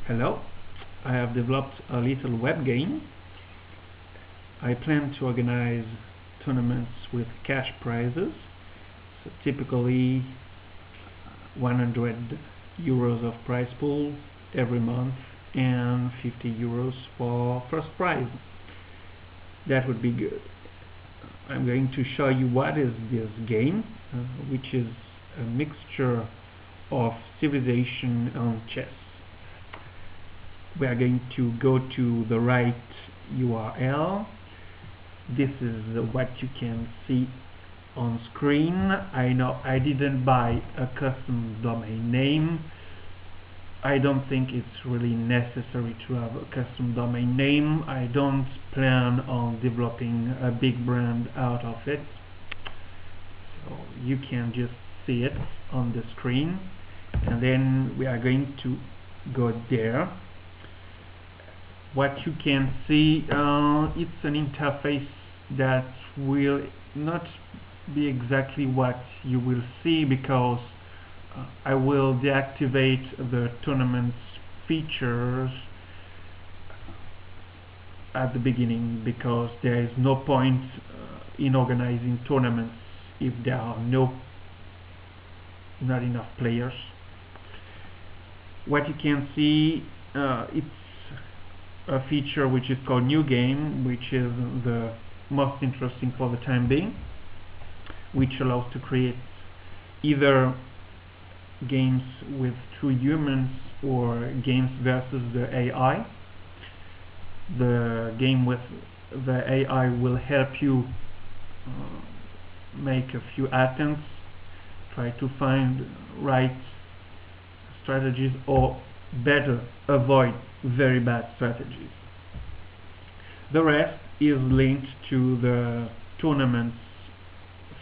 Hello, I have developed a little web game. I plan to organize tournaments with cash prizes, so typically 100 euros of prize pool every month and 50 euros for first prize. That would be good. I'm going to show you what is this game, which is a mixture of civilization and chess. We are going to go to the right URL. This is what you can see on screen. I know I didn't buy a custom domain name. I don't think it's really necessary to have a custom domain name. I don't plan on developing a big brand out of it. So you can just see it on the screen, and then we are going to go there. What you can see, it's an interface that will not be exactly what you will see, because I will deactivate the tournaments features at the beginning, because there is no point in organizing tournaments if there are not enough players. What you can see, it's a feature which is called New Game, which is the most interesting for the time being, which allows to create either games with true humans or games versus the AI. The game with the AI will help you make a few attempts, try to find right strategies, or better, avoid very bad strategies. The rest is linked to the tournaments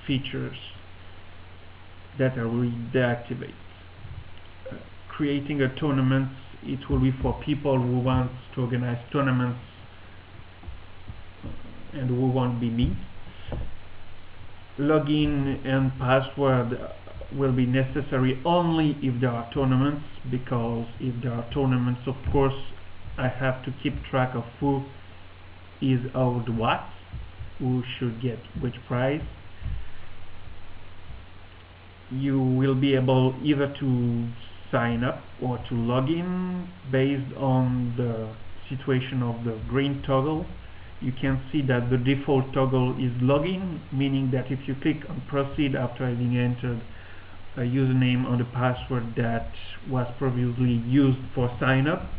features that I will deactivate. Creating a tournament, it will be for people who want to organize tournaments and who won't be me. Login and password will be necessary only if there are tournaments, because if there are tournaments, of course, I have to keep track of who is owed what, who should get which prize. You will be able either to sign up or to log in based on the situation of the green toggle. You can see that the default toggle is login, meaning that if you click on proceed after having entered a username and a password that was previously used for sign up,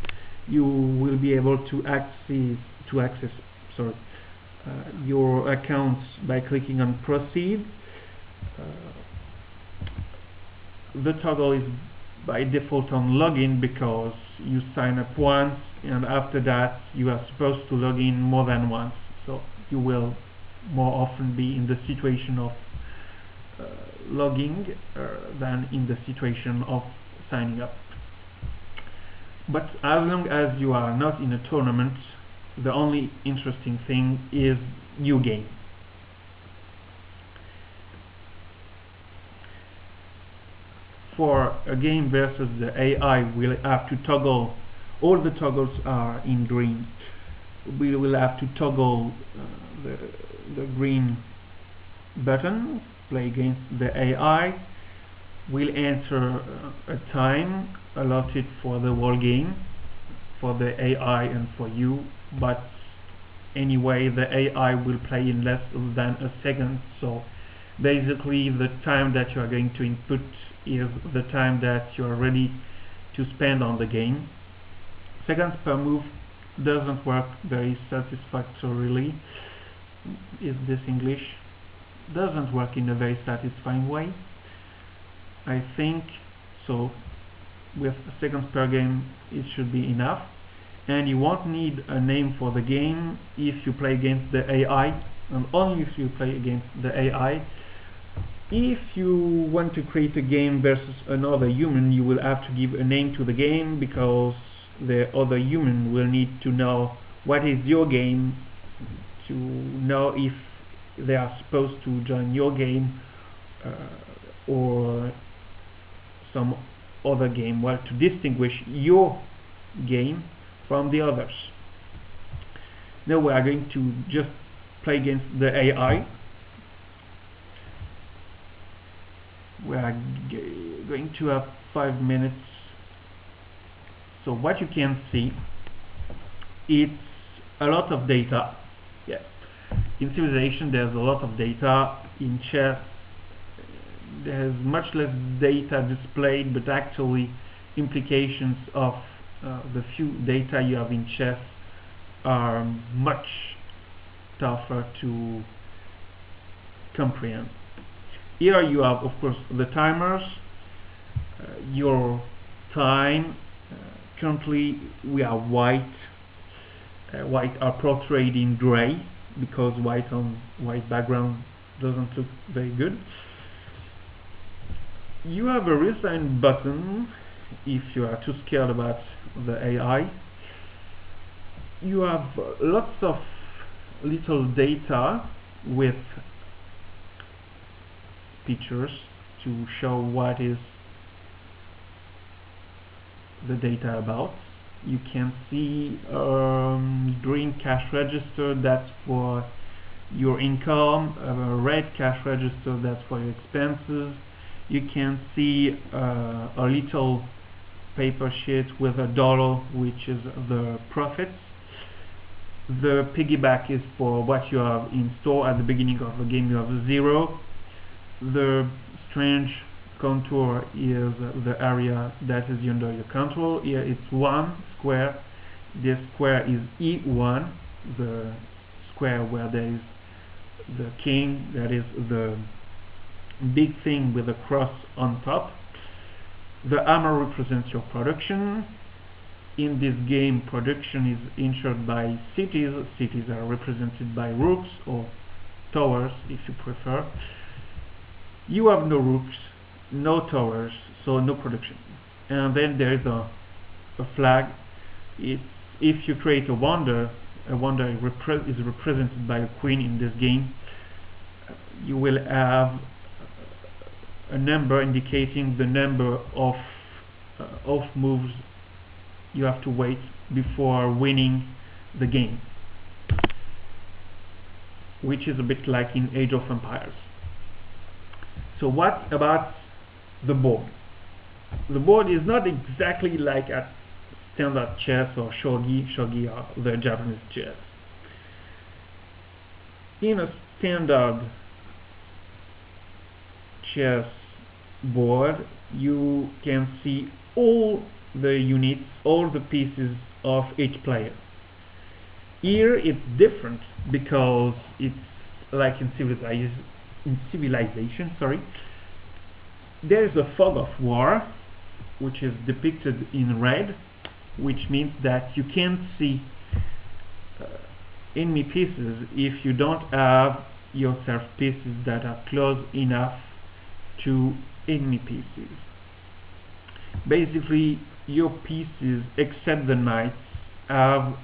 you will be able to access your accounts by clicking on proceed. The toggle is by default on login because you sign up once, and after that you are supposed to log in more than once, so you will more often be in the situation of logging than in the situation of signing up. But as long as you are not in a tournament, the only interesting thing is New Game. For a game versus the AI, we'll have to toggle. All the toggles are in green. We will have to toggle the green button, play against the AI. We'll enter a time allotted for the whole game, for the AI and for you, but anyway the AI will play in less than a second, so basically the time that you are going to input is the time that you are ready to spend on the game. Seconds per move doesn't work very satisfactorily. Is this English? Doesn't work in a very satisfying way, I think. So with seconds per game it should be enough, and you won't need a name for the game if you play against the AI, and only if you play against the AI. If you want to create a game versus another human, you will have to give a name to the game, because the other human will need to know what is your game, to know if they are supposed to join your game or some other game. Well, to distinguish your game from the others. Now we are going to just play against the AI. We are going to have 5 minutes. So what you can see, it's a lot of data. Yes, in Civilization there's a lot of data. In chess there's much less data displayed, but actually implications of the few data you have in chess are much tougher to comprehend. Here you have, of course, the timers, your time. Currently we are white. White are portrayed in gray because white on white background doesn't look very good. You have a resign button if you are too scared about the AI. You have lots of little data with pictures to show what is the data about. You can see green cash register, that's for your income, red cash register, that's for your expenses. You can see a little paper sheet with $1, which is the profits. The piggyback is for what you have in store. At the beginning of the game you have 0. The strange contour is the area that is under your control. Here it's 1 square. This square is E1, the square where there is the king, that is the big thing with a cross on top. The hammer represents your production. In this game, production is ensured by cities. Cities are represented by rooks or towers if you prefer. You have no rooks, no towers, so no production. And then there is a flag. If you create a wonder is represented by a queen in this game. You will have a number indicating the number of off moves you have to wait before winning the game, which is a bit like in Age of Empires. So what about the board? The board is not exactly like at standard chess or shogi or the Japanese chess. In a standard chess board you can see all the units, all the pieces of each player. Here it's different because it's like in Civilization, there is a fog of war, which is depicted in red, which means that you can't see enemy pieces if you don't have yourself pieces that are close enough to enemy pieces. Basically your pieces, except the knights, have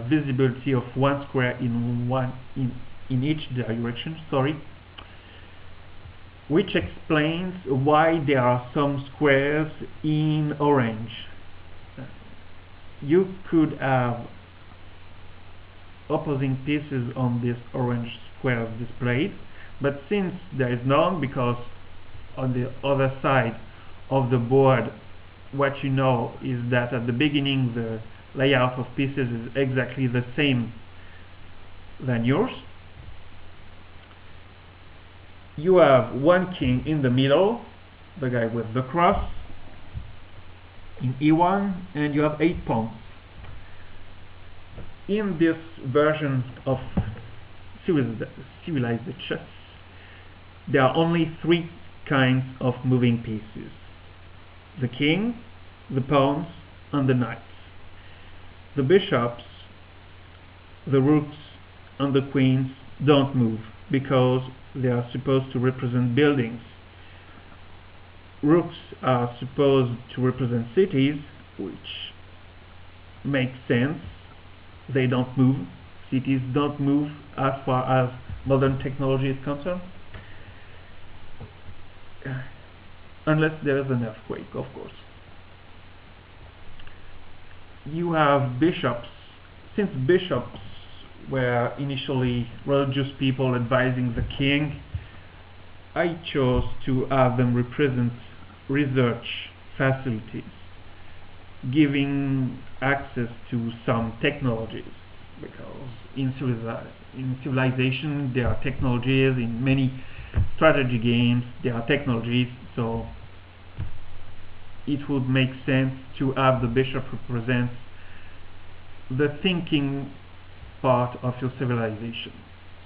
visibility of 1 square in each direction, which explains why there are some squares in orange. You could have opposing pieces on these orange squares displayed, but since there is none, because on the other side of the board what you know is that at the beginning the layout of pieces is exactly the same than yours. You have 1 king in the middle, the guy with the cross, in E1, and you have 8 pawns. In this version of Civilizachess, there are only 3 kinds of moving pieces: the king, the pawns, and the knights. The bishops, the rooks, and the queens don't move because they are supposed to represent buildings. Rooks are supposed to represent cities, which makes sense. They don't move. Cities don't move as far as modern technology is concerned. Unless there is an earthquake, of course. you have bishops. Since bishops were initially religious people advising the king, I chose to have them represent research facilities, giving access to some technologies, because in civilization there are technologies, in many strategy games there are technologies, so it would make sense to have the bishop represent the thinking part of your civilization.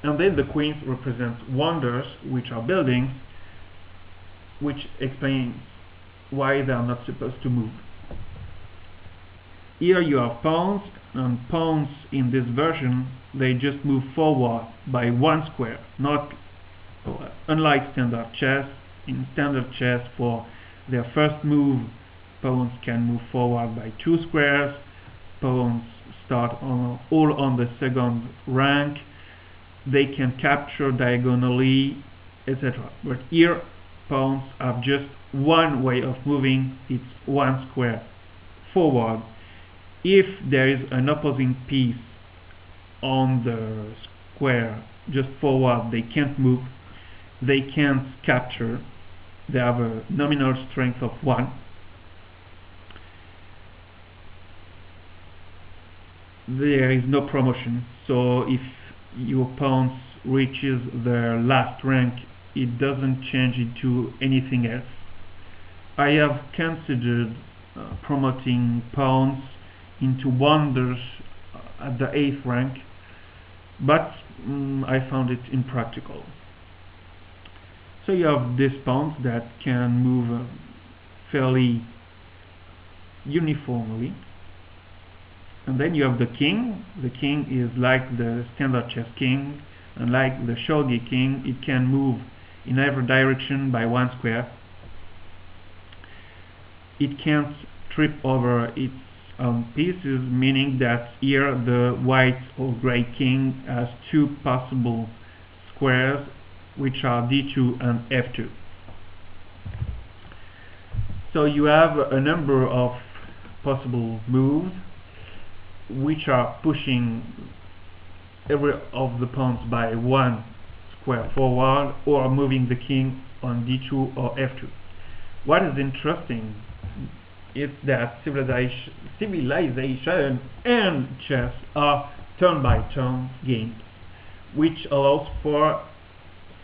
And then the queens represent wonders, which are buildings, which explains why they are not supposed to move. Here you have pawns, and pawns in this version, they just move forward by one square, not unlike standard chess. In standard chess, for their first move, pawns can move forward by two squares. Pawns start all on the second rank. They can capture diagonally, etc. But here, pawns have just one way of moving. It's one square forward. If there is an opposing piece on the square just forward, they can't move. They can't capture. They have a nominal strength of 1. There is no promotion, so if your pawn reaches their last rank, it doesn't change into anything else. I have considered promoting pawns into wonders at the 8th rank, but I found it impractical. So you have these pawns that can move fairly uniformly. And then you have the king. The king is like the standard chess king, and like the shogi king, it can move in every direction by one square. It can't trip over its own pieces, meaning that here the white or gray king has two possible squares, which are d2 and f2. So you have a number of possible moves which are pushing every of the pawns by one square forward, or moving the king on d2 or f2. What is interesting is that civilization and chess are turn-by-turn games, which allows for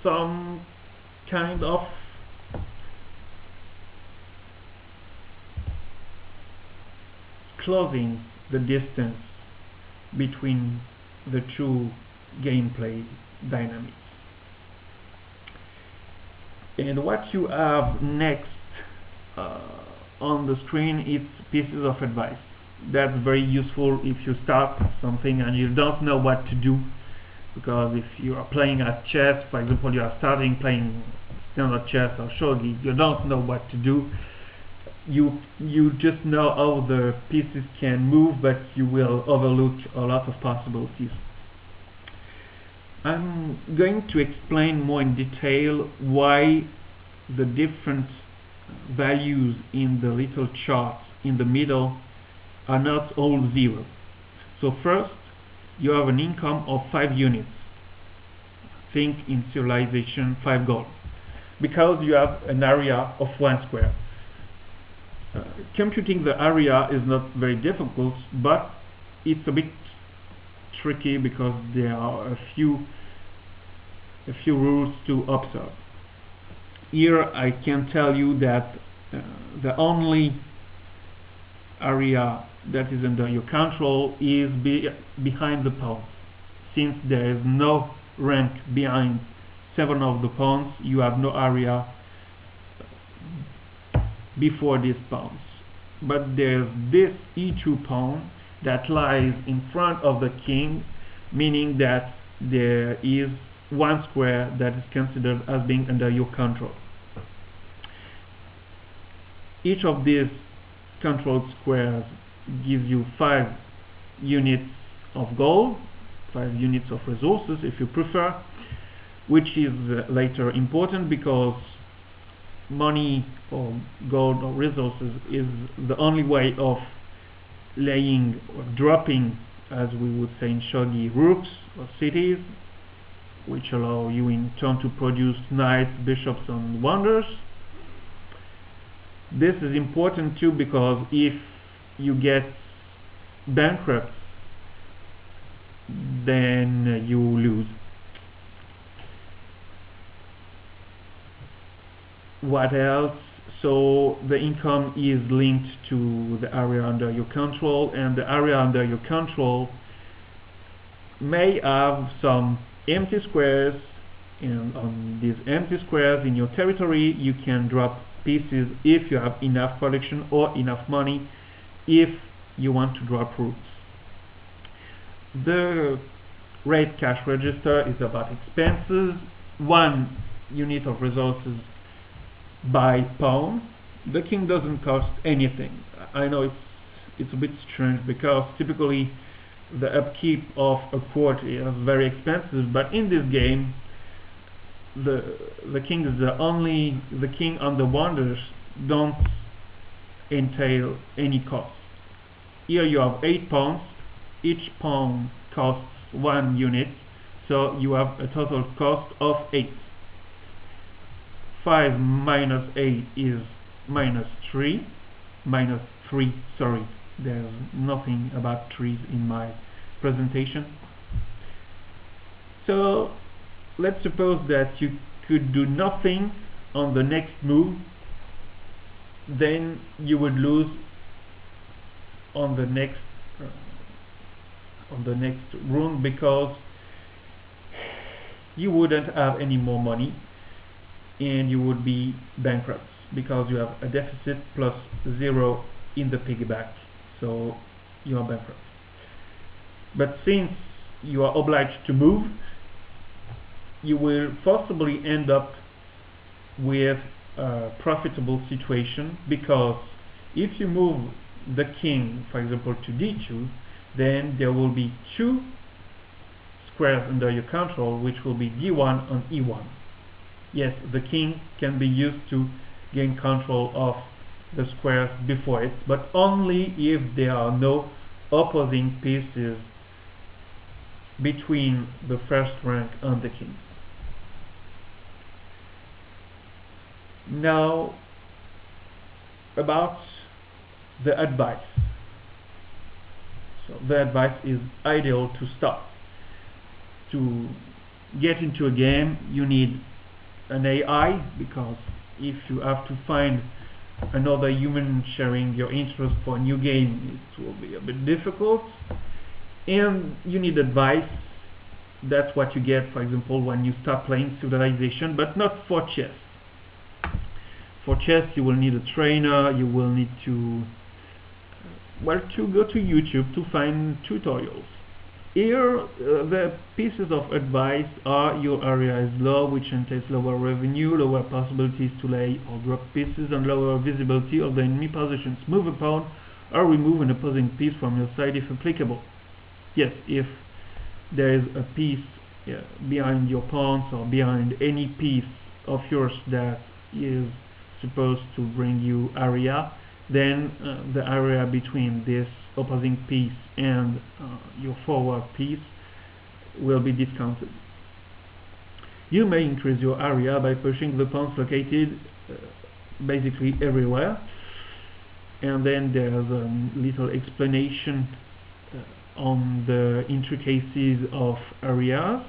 some kind of closing the distance between the two gameplay dynamics. And what you have next on the screen is pieces of advice. That's very useful if you start something and you don't know what to do, because if you are playing at chess, for example, you are starting playing standard chess or shogi, you don't know what to do. You just know how the pieces can move, but you will overlook a lot of possibilities. I'm going to explain more in detail why the different values in the little chart in the middle are not all 0. So first, you have an income of 5 units. Think in civilization 5 gold, because you have an area of 1 square. Computing the area is not very difficult, but it's a bit tricky because there are a few rules to observe. Here I can tell you that the only area that is under your control is behind the pawns. Since there is no rank behind 7 of the pawns, you have no area before these pawns. But there's this e2 pawn that lies in front of the king, meaning that there is 1 square that is considered as being under your control. Each of these controlled squares gives you 5 units of gold, 5 units of resources if you prefer, which is later important because money or gold or resources is the only way of laying or dropping, as we would say in shogi, rooks or cities, which allow you in turn to produce knights, bishops, and wonders. This is important too, because if you get bankrupt, then you lose. What else? So the income is linked to the area under your control, and the area under your control may have some empty squares, and on these empty squares in your territory you can drop pieces if you have enough production or enough money if you want to drop roots. The rate cash register is about expenses. 1 unit of resources by pawn. The king doesn't cost anything. I know it's a bit strange, because typically the upkeep of a court is very expensive, but in this game the king is the king and the wonders don't entail any cost. Here you have 8 pawns. Each pawn costs 1 unit, so you have a total cost of 8. 5 minus 8 is minus 3. Minus 3, sorry, there's nothing about trees in my presentation. So let's suppose that you could do nothing on the next move, then you would lose on the next round, because you wouldn't have any more money and you would be bankrupt, because you have a deficit plus 0 in the piggyback, so you are bankrupt. But since you are obliged to move, you will possibly end up with a profitable situation, because if you move the king, for example, to d2, then there will be 2 squares under your control, which will be d1 and e1. Yes, the king can be used to gain control of the squares before it, but only if there are no opposing pieces between the first rank and the king. Now, about the advice. So the advice is ideal to start. To get into a game, you need an AI, because if you have to find another human sharing your interest for a new game, it will be a bit difficult. And you need advice. That's what you get, for example, when you start playing Civilization, but not for chess. For chess you will need a trainer, you will need to go to YouTube to find tutorials. Here the pieces of advice are: your area is low, which entails lower revenue, lower possibilities to lay or drop pieces, and lower visibility of the enemy positions. Move a pawn or remove an opposing piece from your side if applicable. Yes, if there is a piece behind your pawns or behind any piece of yours that is supposed to bring you area, then the area between this opposing piece and your forward piece will be discounted. You may increase your area by pushing the pawns located basically everywhere, and then there's a little explanation on the intricacies of areas.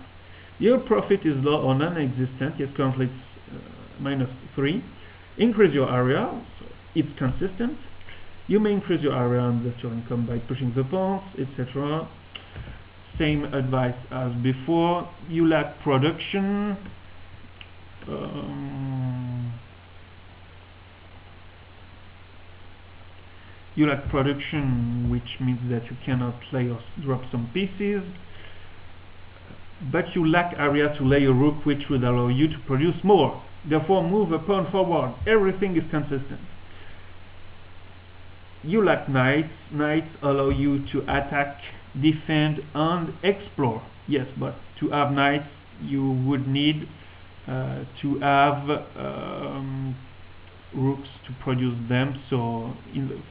Your profit is low or non-existent, yes, currently it's minus 3. Increase your area, so it's consistent. You may increase your area and that's your income by pushing the pawns, etc. Same advice as before. You lack production. You lack production, which means that you cannot lay or drop some pieces. But you lack area to lay a rook, which would allow you to produce more. Therefore, move a pawn forward. Everything is consistent. You lack knights. Knights allow you to attack, defend, and explore. Yes, but to have knights, you would need to have rooks to produce them, so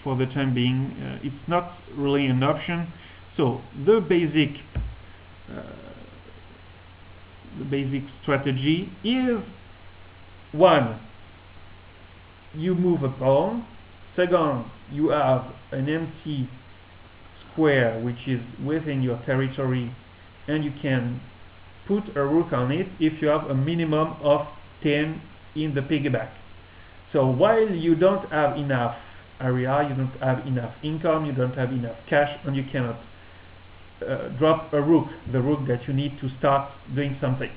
for the time being it's not really an option. So the basic strategy is: one, you move a pawn; second, you have an empty square which is within your territory, and you can put a rook on it if you have a minimum of 10 in the piggyback. So while you don't have enough area, you don't have enough income, you don't have enough cash, and you cannot drop a rook, the rook that you need to start doing something.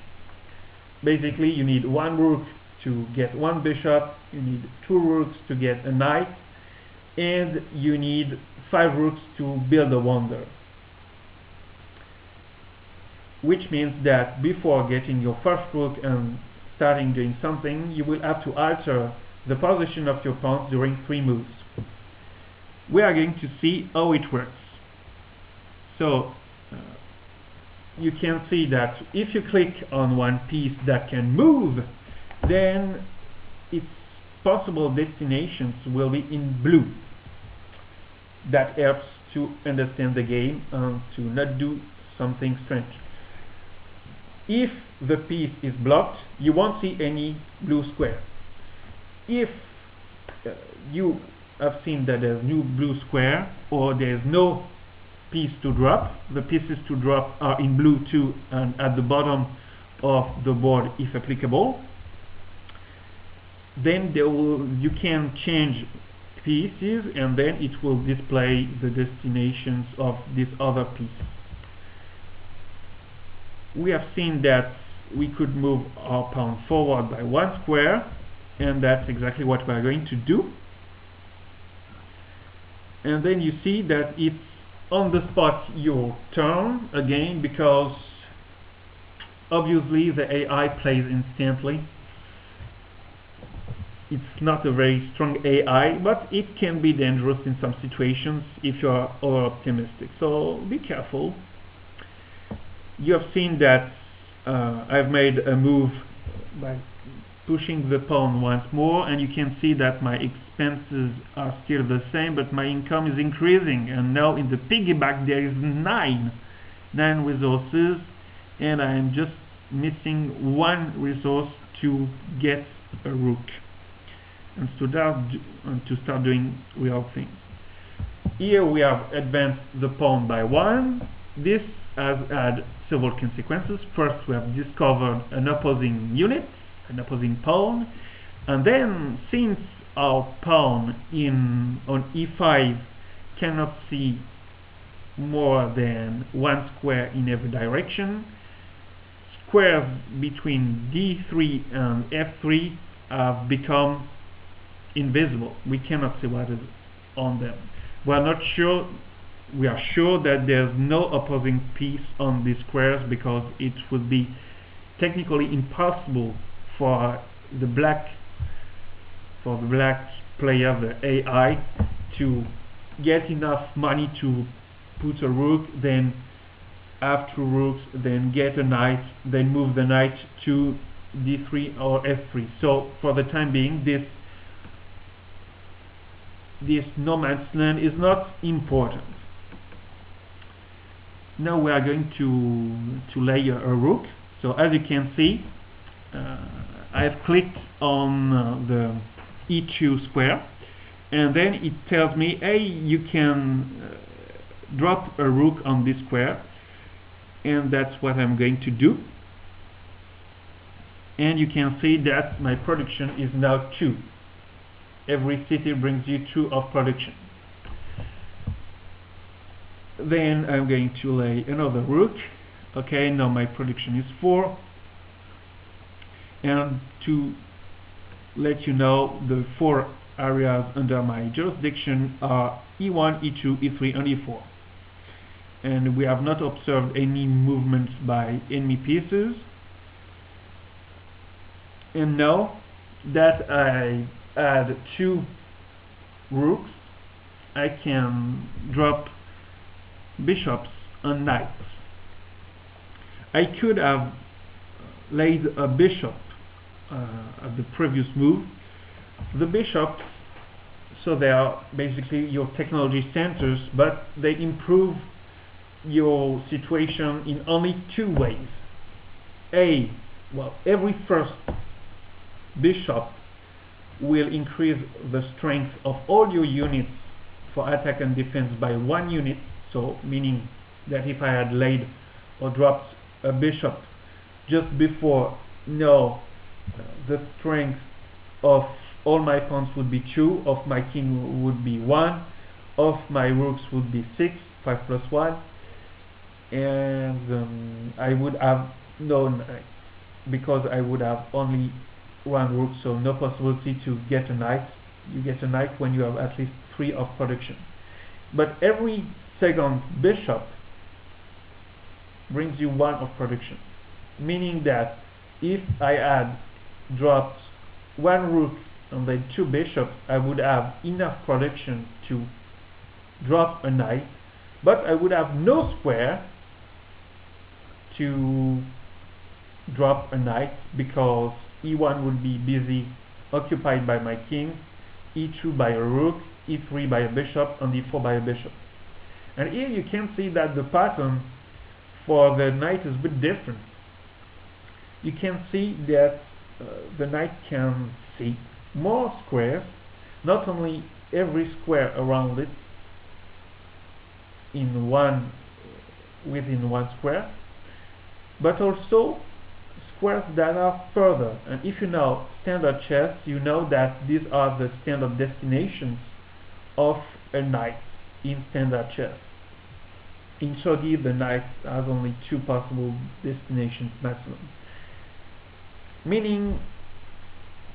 Basically, you need one rook to get one bishop, you need two rooks to get a knight, and you need 5 rooks to build a wonder. Which means that before getting your first rook and starting doing something, you will have to alter the position of your pawns during 3 moves. We are going to see how it works. So you can see that if you click on one piece that can move, then its possible destinations will be in blue. That helps to understand the game and to not do something strange. If the piece is blocked, you won't see any blue square. If you have seen that there's no blue square, or there's no piece to drop, the pieces to drop are in blue too and at the bottom of the board if applicable, then you can change pieces and then it will display the destinations of this other piece. We have seen that we could move our pawn forward by 1 square, and that's exactly what we are going to do. And then you see that it's on the spot your turn again, because obviously the AI plays instantly. It's not a very strong AI, but it can be dangerous in some situations if you are over-optimistic. So be careful. You have seen that I've made a move by pushing the pawn once more, and you can see that my expenses are still the same, but my income is increasing. And now in the piggyback there is 9 resources, and I am just missing 1 resource to get a rook and to start doing real things. Here we have advanced the pawn by 1. This has had several consequences. First, we have discovered an opposing unit, an opposing pawn, and then since our pawn on e5 cannot see more than 1 square in every direction, squares between d3 and f3 have become invisible. We cannot see what is on them. We are sure that there's no opposing piece on these squares, because it would be technically impossible for the black player, the AI, to get enough money to put a rook, then have 2 rooks, then get a knight, then move the knight to d3 or f3. So for the time being, this no man's land is not important. Now we are going to layer a rook. So as you can see, I have clicked on the e2 square, and then it tells me, hey, you can drop a rook on this square, and that's what I'm going to do. And you can see that my production is now 2. Every city brings you 2 of production. Then I'm going to lay another rook. Okay, now my production is 4. And to let you know, the 4 areas under my jurisdiction are e1, e2, e3, and e4. And we have not observed any movements by enemy pieces. And now that I add 2 rooks, I can drop bishops and knights. I could have laid a bishop at the previous move, The bishops, so they are basically your technology centers, but they improve your situation in only two ways. Well, every first bishop will increase the strength of all your units for attack and defense by 1 unit, so meaning that if I had laid or dropped a bishop just before, the strength of all my pawns would be 2, of my king would be 1, of my rooks would be 6, 5 plus 1, and I would have no knight, because I would have only 1 rook, so no possibility to get a knight. You get a knight when you have at least 3 of production. But every second bishop brings you 1 of production, meaning that if I had dropped 1 rook and then 2 bishops, I would have enough production to drop a knight, but I would have no square to drop a knight, because e1 would be busy occupied by my king, e2 by a rook, e3 by a bishop, and e4 by a bishop. And here you can see that the pattern for the knight is a bit different. You can see that the knight can see more squares, not only every square around it within 1 square, but also squares that are further. And if you know standard chess, you know that these are the standard destinations of a knight in standard chess. In shogi, the knight has only 2 possible destinations maximum, meaning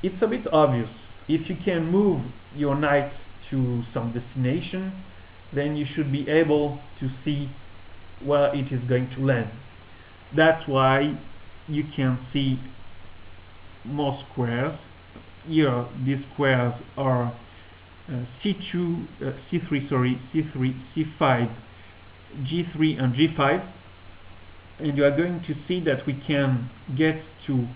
it's a bit obvious. If you can move your knight to some destination, then you should be able to see where it is going to land. That's why you can see more squares. Here these squares are C2, C3, C5, G3 and G5, and you are going to see that we can get to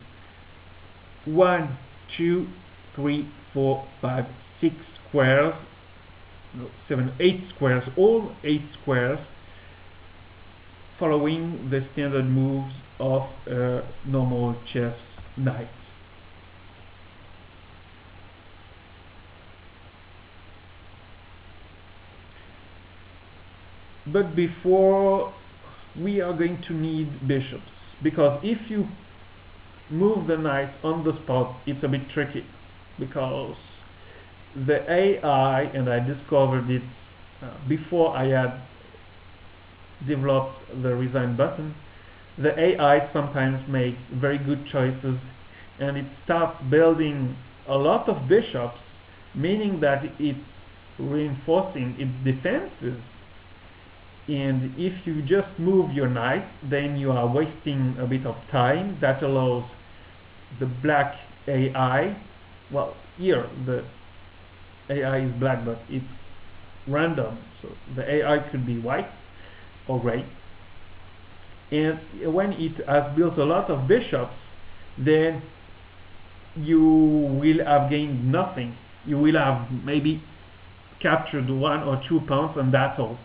1, 2, 3, 4, 5, 6 squares, 7, 8 squares, all 8 squares, following the standard moves of a normal chess knight. But before, we are going to need bishops, because if you move the knight on the spot, it's a bit tricky, because the AI, and I discovered it before I had developed the resign button, the AI sometimes makes very good choices, and it starts building a lot of bishops, meaning that it's reinforcing its defenses. And if you just move your knight, then you are wasting a bit of time. That allows the black AI, well, here the AI is black, but it's random, so the AI could be white or gray. And when it has built a lot of bishops, then you will have gained nothing. You will have maybe captured 1 or 2 pawns, and that's all.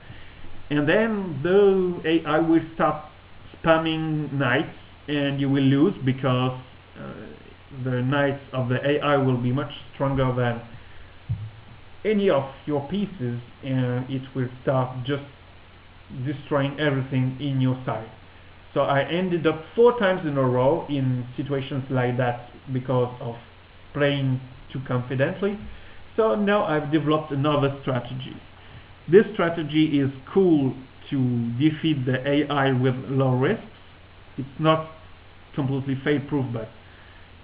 And then the AI will start spamming knights, and you will lose, because the knights of the AI will be much stronger than any of your pieces, and it will start just destroying everything in your side. So I ended up 4 times in a row in situations like that because of playing too confidently. So now I've developed another strategy. This strategy is cool to defeat the AI with low risks. It's not completely fail-proof, but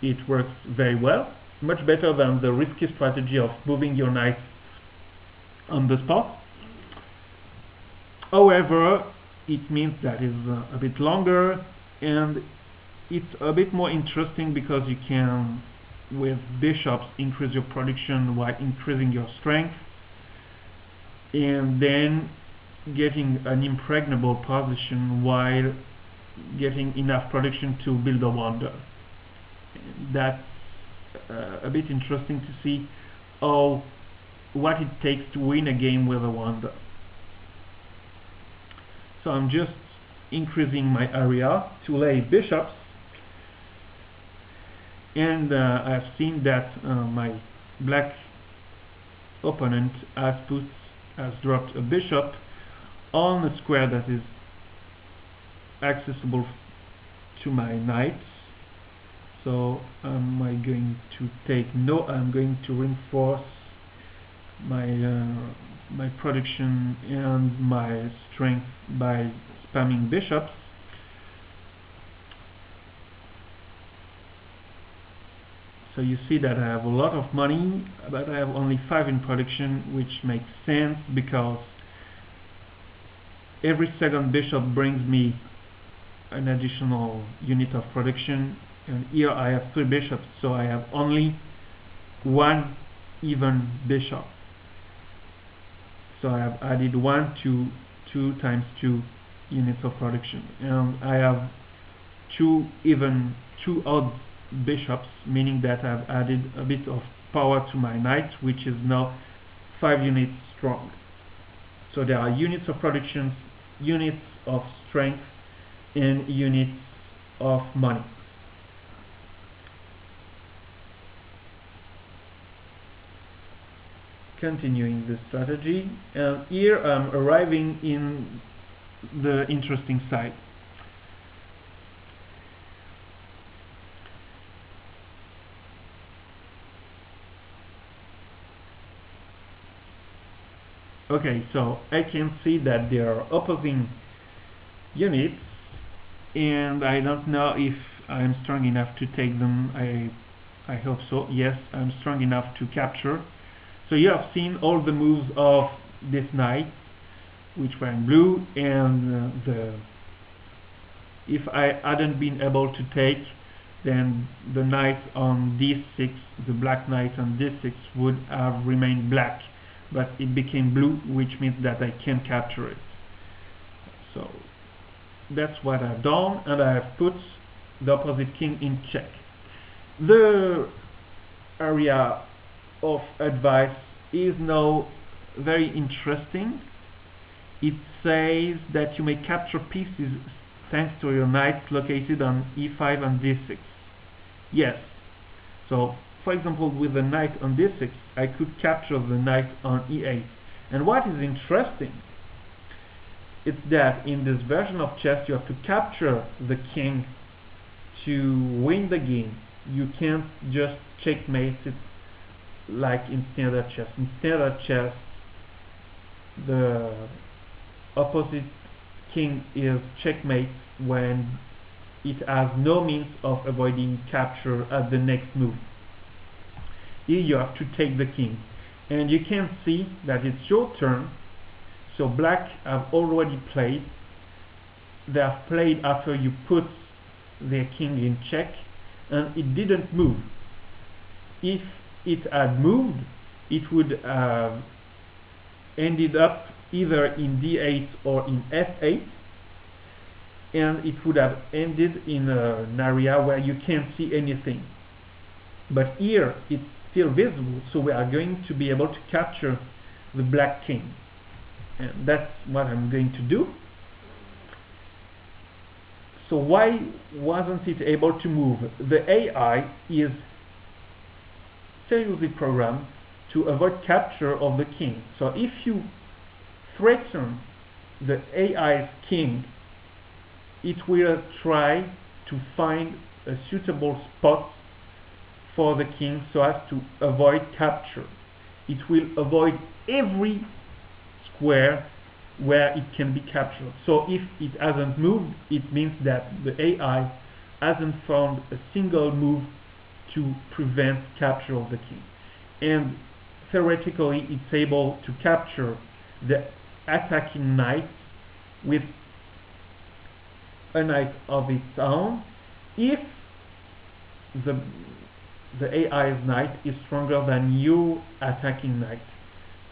it works very well. Much better than the risky strategy of moving your knight on the spot. However, it means that it's a bit longer, and it's a bit more interesting, because you can, with bishops, increase your production while increasing your strength, and then getting an impregnable position while getting enough production to build a wonder. That's a bit interesting to see how what it takes to win a game with a wonder. So I'm just increasing my area to lay bishops, and I've seen that my black opponent has dropped a bishop on a square that is accessible to my knights. So am I going to take? No, I'm going to reinforce my my production and my strength by spamming bishops. So you see that I have a lot of money, but I have only 5 in production, which makes sense because every second bishop brings me an additional unit of production, and here I have 3 bishops, so I have only 1 even bishop. So I have added 1 to 2 times 2 units of production, and I have 2 odd bishops, meaning that I've added a bit of power to my knight, which is now 5 units strong. So there are units of production, units of strength, and units of money. Continuing the strategy, and here I'm arriving in the interesting side. Okay, so I can see that they are opposing units, and I don't know if I'm strong enough to take them. I hope so. Yes, I'm strong enough to capture. So you have seen all the moves of this knight, which were in blue, and if I hadn't been able to take, then the knight on d6, the black knight on d6 would have remained black, but it became blue, which means that I can capture it. So that's what I've done, and I have put the opposite king in check. The area of advice is now very interesting. It says that you may capture pieces thanks to your knights located on e5 and d6. Yes. So, for example, with the knight on d6, I could capture the knight on e8. And what is interesting is that in this version of chess, you have to capture the king to win the game. You can't just checkmate it like in standard chess. In standard chess, the opposite king is checkmate when it has no means of avoiding capture at the next move. Here you have to take the king, and you can see that it's your turn. So black have already played. They have played after you put their king in check, and it didn't move. If it had moved, it would have ended up either in d8 or in f8, and it would have ended in an area where you can't see anything. But here it's still visible, so we are going to be able to capture the black king, and that's what I'm going to do. So why wasn't it able to move? The AI is seriously programmed to avoid capture of the king. So if you threaten the AI's king, it will try to find a suitable spot for the king so as to avoid capture. It will avoid every square where it can be captured. So if it hasn't moved, it means that the AI hasn't found a single move to prevent capture of the king. And theoretically, it's able to capture the attacking knight with a knight of its own if the AI's knight is stronger than your attacking knight.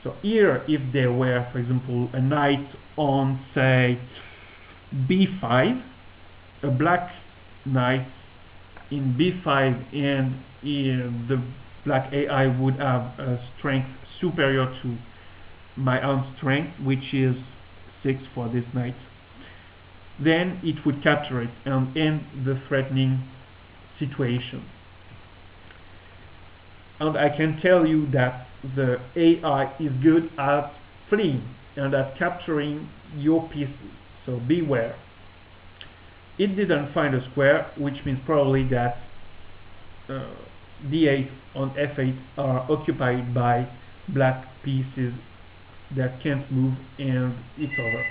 So here, if there were, for example, a knight on, say, b5, a black knight in b5 and the black AI would have a strength superior to my own strength, which is 6 for this knight, then it would capture it and end the threatening situation. And I can tell you that the AI is good at fleeing and at capturing your pieces, so beware. It didn't find a square, which means probably that d8 on f8 are occupied by black pieces that can't move, and it's over.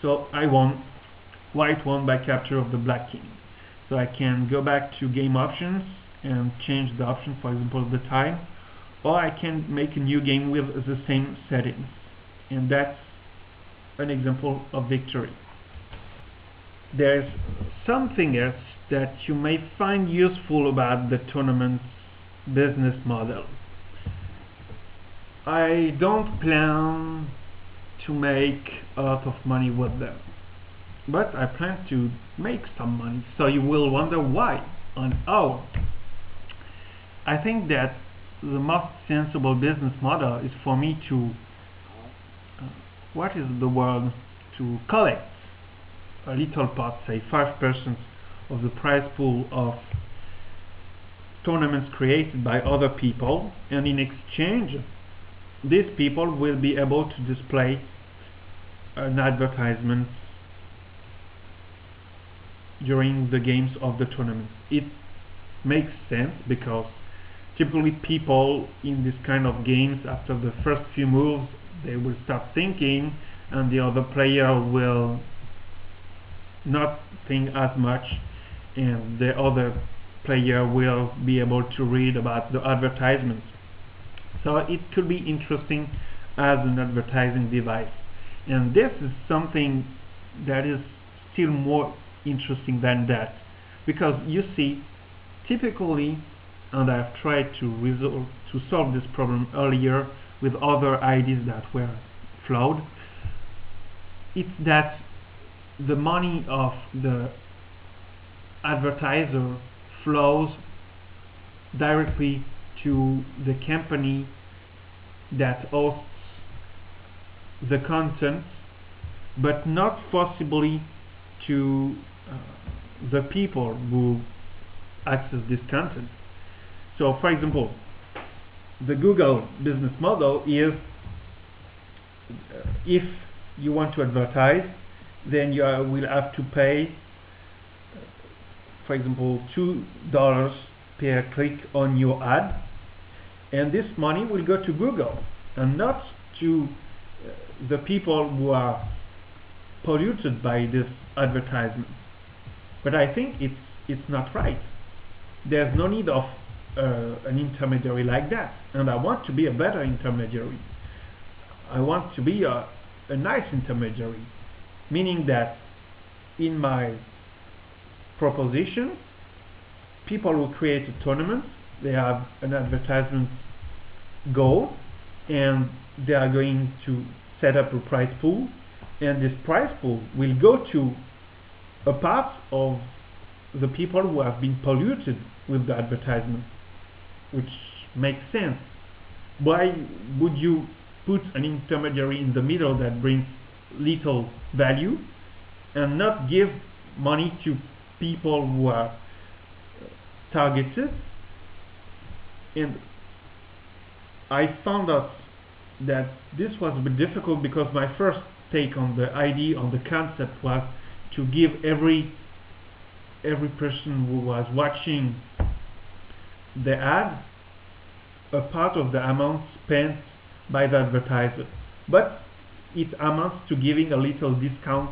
So I won. White won by capture of the black king. So I can go back to game options and change the option, for example, the time, or I can make a new game with the same settings, and that's an example of victory. There's something else that you may find useful about the tournament's business model. I don't plan to make a lot of money with them, but I plan to make some money, so you will wonder why and how. I think that the most sensible business model is for me to what is the word, to collect a little part, say 5% of the prize pool of tournaments created by other people, and in exchange these people will be able to display an advertisement during the games of the tournament. It makes sense because typically people in this kind of games, after the first few moves, they will start thinking, and the other player will not think as much, and the other player will be able to read about the advertisements. So it could be interesting as an advertising device, and this is something that is still more interesting than that, because you see, typically, and I've tried to solve this problem earlier with other ideas that were flawed, it's that the money of the advertiser flows directly to the company that hosts the content, but not possibly to the people who access this content. So for example, the Google business model is if you want to advertise, then you will have to pay, for example, $2 per click on your ad, and this money will go to Google and not to the people who are polluted by this advertisement. But I think it's not right. There's no need of an intermediary like that, and I want to be a better intermediary. I want to be a nice intermediary, meaning that in my proposition, people who create a tournament, they have an advertisement goal, and they are going to set up a prize pool, and this prize pool will go to a part of the people who have been polluted with the advertisement, which makes sense. Why would you put an intermediary in the middle that brings little value and not give money to people who are targeted? And I found out that this was a bit difficult because my first take on the idea, on the concept, was to give every person who was watching the ad a part of the amount spent by the advertiser, but it amounts to giving a little discount,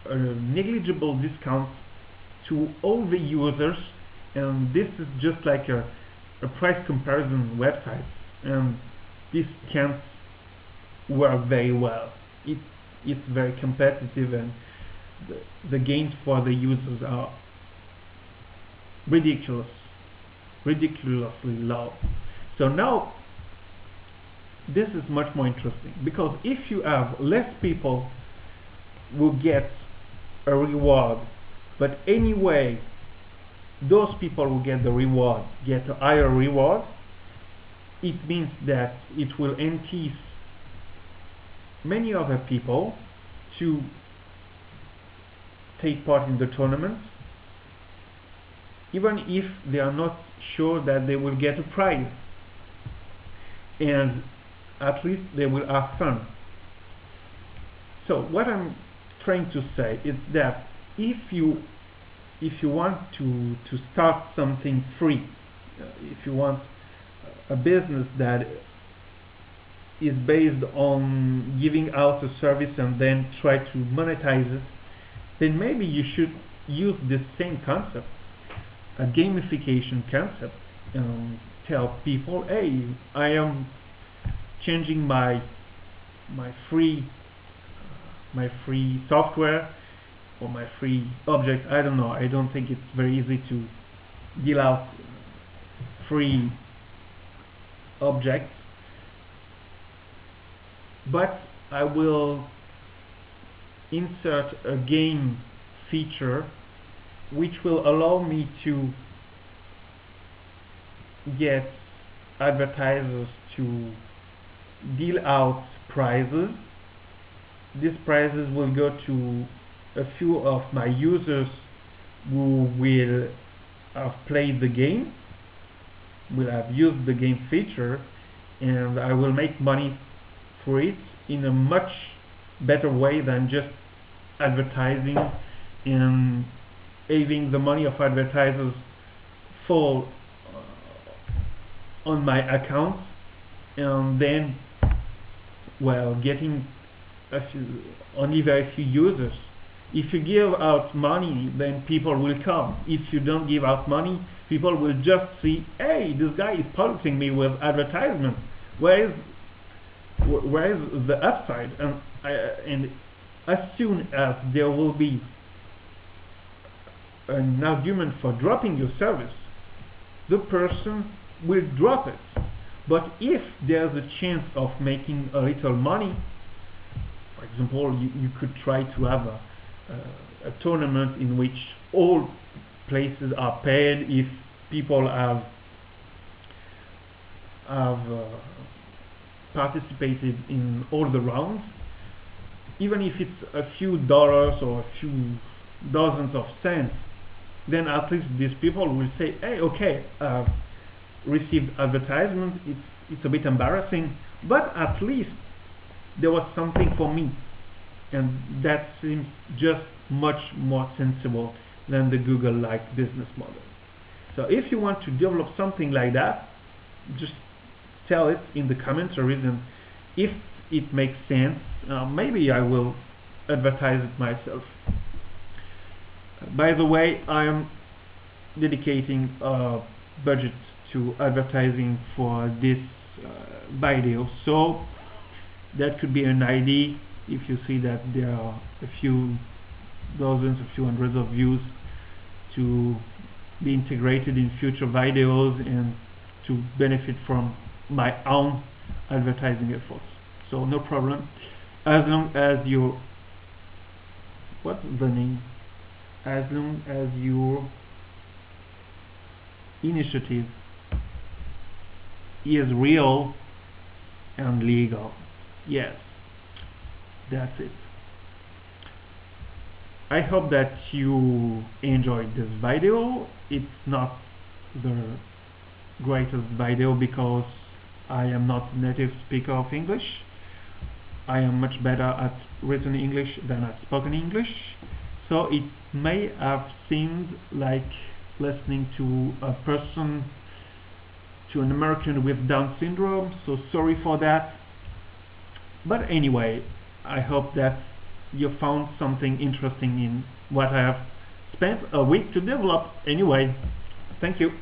a negligible discount to all the users, and this is just like a price comparison website, and this can't work very well. It's very competitive, and the gains for the users are ridiculously low. So now this is much more interesting, because if you have less people who get a reward, but anyway those people who get the reward get a higher reward, it means that it will entice many other people to take part in the tournament, even if they are not sure that they will get a prize, and at least they will have fun. So what I'm trying to say is that if you want to start something free, if you want a business that is based on giving out a service and then try to monetize it, then maybe you should use this same concept, a gamification concept, and tell people, hey, I am changing my free software or my free object. I don't know, I don't think it's very easy to deal out free objects, but I will insert a game feature which will allow me to get advertisers to deal out prizes. These prizes will go to a few of my users who will have played the game, will have used the game feature, and I will make money for it in a much better way than just advertising and having the money of advertisers fall on my account, and then, well, getting only very few users. If you give out money, then people will come. If you don't give out money, people will just see, hey, this guy is polluting me with advertisement. Where is the upside? And as soon as there will be an argument for dropping your service, the person will drop it. But if there's a chance of making a little money, for example, you could try to have a tournament in which all places are paid if people have participated in all the rounds, even if it's a few dollars or a few dozens of cents, then at least these people will say, hey, okay, I've received advertisement, it's a bit embarrassing, but at least there was something for me. And that seems just much more sensible than the Google-like business model. So if you want to develop something like that, just tell it in the commentaries, and if it makes sense, maybe I will advertise it myself. By the way, I am dedicating a budget to advertising for this video, so that could be an idea. If you see that there are a few dozens, a few hundreds of views, to be integrated in future videos and to benefit from my own advertising efforts. So no problem, as long as your as long as your initiative is real and legal. Yes, that's it. I hope that you enjoyed this video. It's not the greatest video because I am not a native speaker of English. I am much better at written English than at spoken English, so it may have seemed like listening to a person, to an American with Down syndrome, so sorry for that. But anyway, I hope that you found something interesting in what I have spent a week to develop. Anyway, thank you.